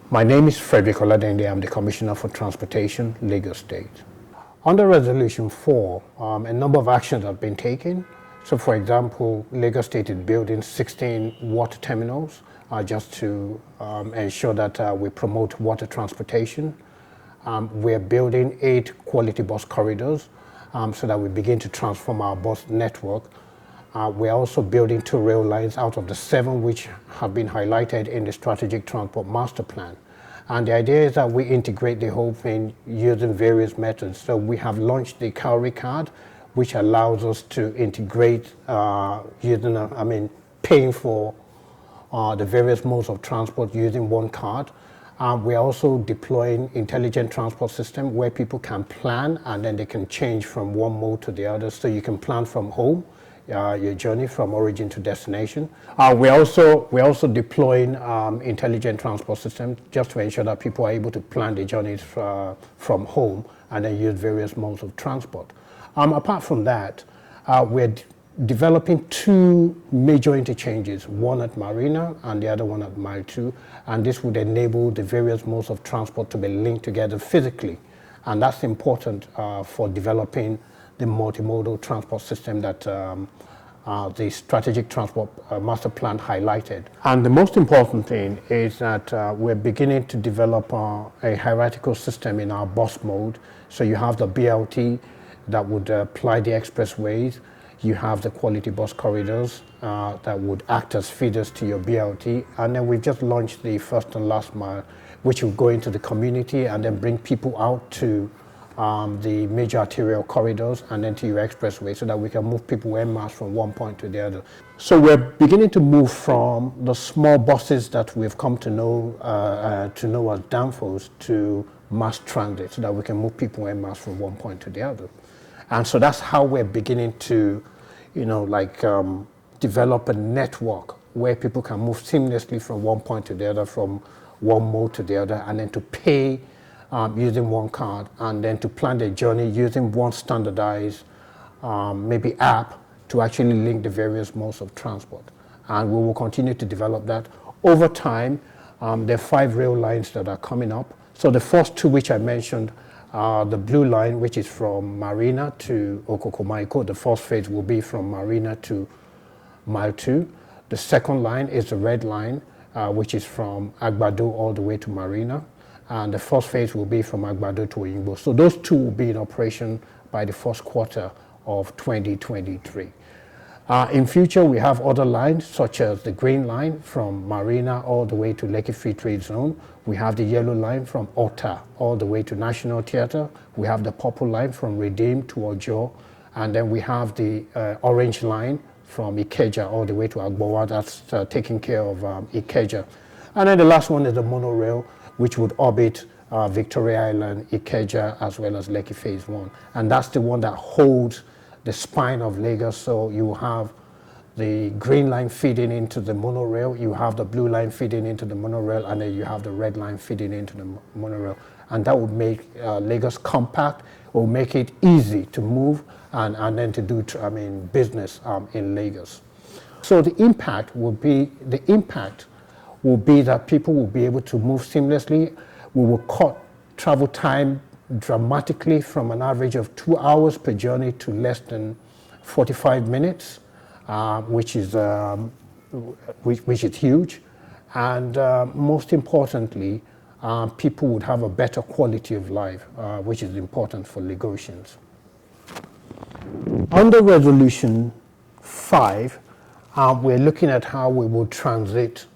My name is Frederic Oladeinde. I'm the Commissioner for Transportation, Lagos State. Under Resolution 4, a number of actions have been taken. So, for example, Lagos State is building 16 water terminals just to ensure that we promote water transportation. We're building 8 quality bus corridors so that we begin to transform our bus network. We're also building 2 rail lines out of the 7 which have been highlighted in the Strategic Transport Master Plan. And the idea is that we integrate the whole thing using various methods. So we have launched the Cowrie card, which allows us to integrate paying for the various modes of transport using one card. We're also deploying intelligent transport system where people can plan and then they can change from one mode to the other. So you can plan from home, your journey from origin to destination. We're also deploying intelligent transport systems just to ensure that people are able to plan their journeys from home and then use various modes of transport. Apart from that, we're developing 2 major interchanges, one at Marina and the other one at Mile 2, and this would enable the various modes of transport to be linked together physically, and that's important for developing the multimodal transport system that the Strategic Transport Master Plan highlighted. And the most important thing is that we're beginning to develop a hierarchical system in our bus mode. So you have the BLT that would apply the expressways, you have the quality bus corridors that would act as feeders to your BLT, and then we've just launched the first and last mile, which will go into the community and then bring people out to the major arterial corridors and then to your expressway so that we can move people en masse from one point to the other. So we're beginning to move from the small buses that we've come to know as danfos to mass transit so that we can move people en masse from one point to the other. And so that's how we're beginning to, develop a network where people can move seamlessly from one point to the other, from one mode to the other, and then to pay using one card, and then to plan their journey using one standardized maybe app to actually link the various modes of transport. And we will continue to develop that. Over time, there are 5 rail lines that are coming up. So the first 2 which I mentioned, the blue line, which is from Marina to Okokomaiko, the first phase will be from Marina to Mile 2. The second line is the red line, which is from Agbado all the way to Marina. And the first phase will be from Agbado to Oyingbo. So those 2 will be in operation by the first quarter of 2023. In future, we have other lines such as the green line from Marina all the way to Lekki Free Trade Zone. We have the yellow line from Ota all the way to National Theatre. We have the purple line from Redeem to Ojo. And then we have the orange line from Ikeja all the way to Agbowa. That's taking care of Ikeja. And then the last one is the monorail, which would orbit Victoria Island, Ikeja, as well as Lekki Phase 1. And that's the one that holds the spine of Lagos. So you have the green line feeding into the monorail, you have the blue line feeding into the monorail, and then you have the red line feeding into the monorail. And that would make Lagos compact, will make it easy to move and then to do business in Lagos. So the impact will be that people will be able to move seamlessly. We will cut travel time dramatically from an average of 2 hours per journey to less than 45 minutes, which is huge. And most importantly, people would have a better quality of life, which is important for Lagosians. Under Resolution 5, we're looking at how we will transit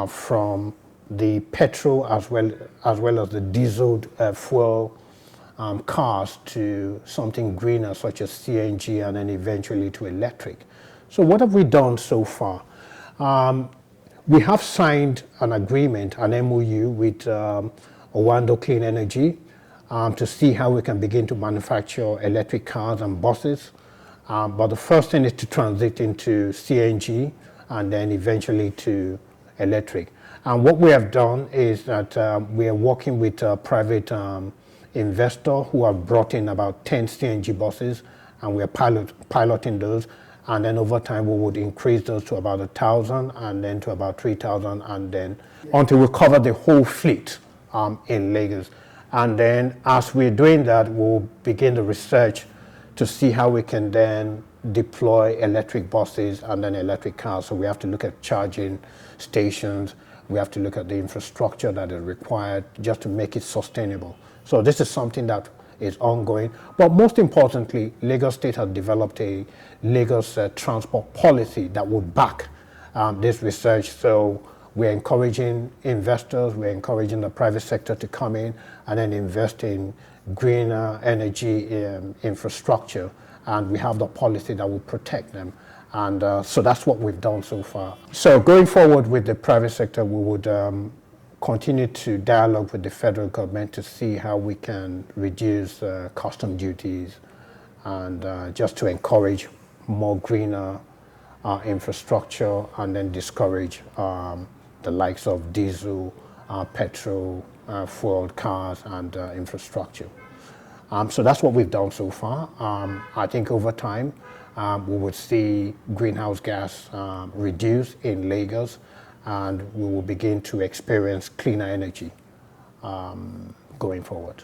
from the petrol as well as the diesel fuel cars to something greener such as CNG and then eventually to electric. So what have we done so far? We have signed an agreement, an MOU with Owando Clean Energy to see how we can begin to manufacture electric cars and buses. But the first thing is to transit into CNG and then eventually to electric. And what we have done is that we are working with a private investor who have brought in about 10 CNG buses, and we are piloting those. and then over time we would increase those to about 1,000 and then to about 3,000 and then until we cover the whole fleet in Lagos. And then as we're doing that, we'll begin the research to see how we can then deploy electric buses and then electric cars. So we have to look at charging stations. We have to look at the infrastructure that is required just to make it sustainable. So this is something that is ongoing. But most importantly, Lagos State has developed a Lagos transport policy that will back this research. So we're encouraging investors, we're encouraging the private sector to come in and then invest in greener energy infrastructure. And we have the policy that will protect them. And so that's what we've done so far. So going forward with the private sector, we would continue to dialogue with the federal government to see how we can reduce custom duties and just to encourage more greener infrastructure and then discourage the likes of diesel, petrol, fueled cars and infrastructure. So that's what we've done so far. I think over time we would see greenhouse gas reduce in Lagos, and we will begin to experience cleaner energy going forward.